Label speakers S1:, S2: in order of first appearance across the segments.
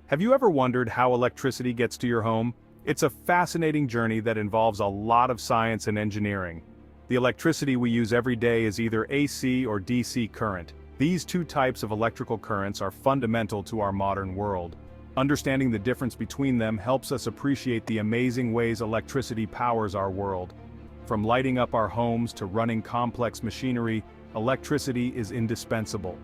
S1: Have you ever wondered how electricity gets to your home? It's a fascinating journey that involves a lot of science and engineering. The electricity we use every day is either AC or DC current. These two types of electrical currents are fundamental to our modern world. Understanding the difference between them helps us appreciate the amazing ways electricity powers our world. From lighting up our homes to running complex machinery, electricity is indispensable.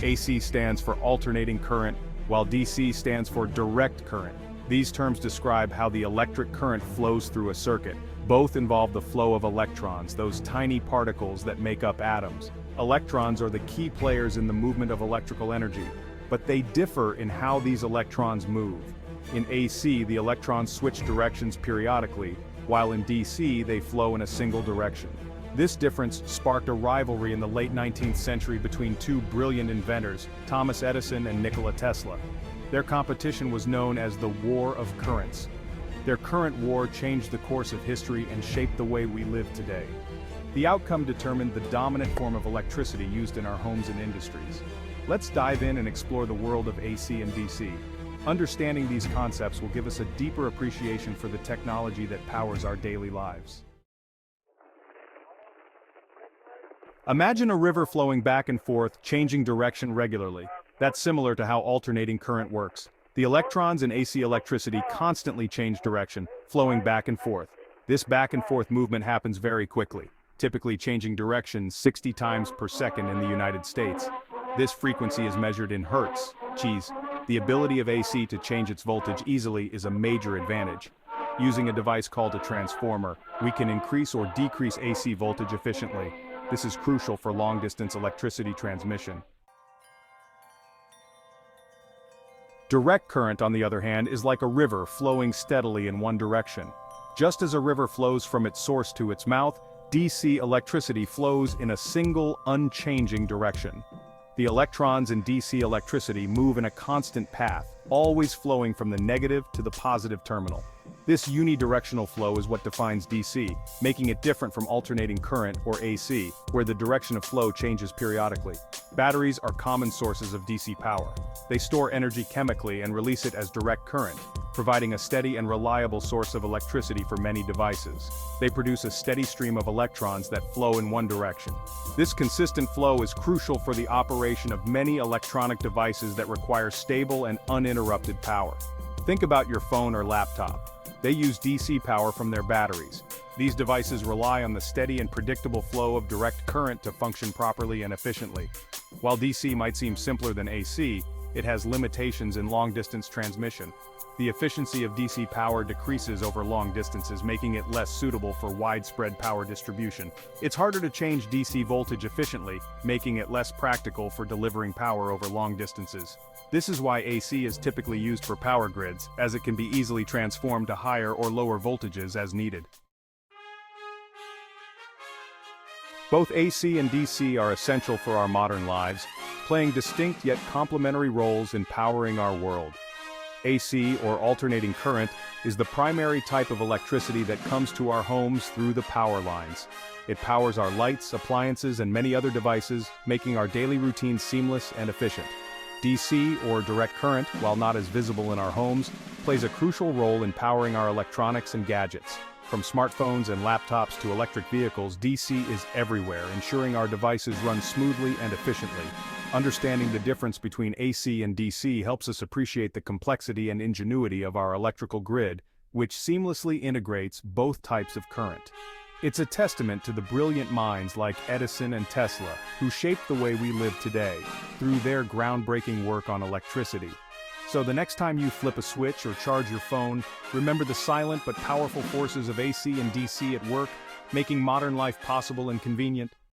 S1: AC stands for alternating current, while DC stands for direct current. These terms describe how the electric current flows through a circuit. Both involve the flow of electrons, those tiny particles that make up atoms. Electrons are the key players in the movement of electrical energy, but they differ in how these electrons move. In AC, the electrons switch directions periodically, while in DC, they flow in a single direction. This difference sparked a rivalry in the late 19th century between two brilliant inventors, Thomas Edison and Nikola Tesla. Their competition was known as the War of Currents. Their current war changed the course of history and shaped the way we live today. The outcome determined the dominant form of electricity used in our homes and industries. Let's dive in and explore the world of AC and DC. Understanding these concepts will give us a deeper appreciation for the technology that powers our daily lives. Imagine a river flowing back and forth, changing direction regularly. That's similar to how alternating current works. The electrons in AC electricity constantly change direction, flowing back and forth. This back and forth movement happens very quickly, typically changing direction 60 times per second in the United States. This frequency is measured in hertz. The ability of AC to change its voltage easily is a major advantage. Using a device called a transformer, we can increase or decrease AC voltage efficiently. This is crucial for long-distance electricity transmission. Direct current, on the other hand, is like a river flowing steadily in one direction. Just as a river flows from its source to its mouth, DC electricity flows in a single, unchanging direction. The electrons in DC electricity move in a constant path, always flowing from the negative to the positive terminal. This unidirectional flow is what defines DC, making it different from alternating current, or AC, where the direction of flow changes periodically. Batteries are common sources of DC power. They store energy chemically and release it as direct current, providing a steady and reliable source of electricity for many devices. They produce a steady stream of electrons that flow in one direction. This consistent flow is crucial for the operation of many electronic devices that require stable and uninterrupted power. Think about your phone or laptop. They use DC power from their batteries. These devices rely on the steady and predictable flow of direct current to function properly and efficiently. While DC might seem simpler than AC, it has limitations in long-distance transmission. The efficiency of DC power decreases over long distances, making it less suitable for widespread power distribution. It's harder to change DC voltage efficiently, making it less practical for delivering power over long distances. This is why AC is typically used for power grids, as it can be easily transformed to higher or lower voltages as needed. Both AC and DC are essential for our modern lives, playing distinct yet complementary roles in powering our world. AC, or alternating current, is the primary type of electricity that comes to our homes through the power lines. It powers our lights, appliances, and many other devices, making our daily routines seamless and efficient. DC, or direct current, while not as visible in our homes, plays a crucial role in powering our electronics and gadgets. From smartphones and laptops to electric vehicles, DC is everywhere, ensuring our devices run smoothly and efficiently. Understanding the difference between AC and DC helps us appreciate the complexity and ingenuity of our electrical grid, which seamlessly integrates both types of current. It's a testament to the brilliant minds like Edison and Tesla, who shaped the way we live today, through their groundbreaking work on electricity. So the next time you flip a switch or charge your phone, remember the silent but powerful forces of AC and DC at work, making modern life possible and convenient.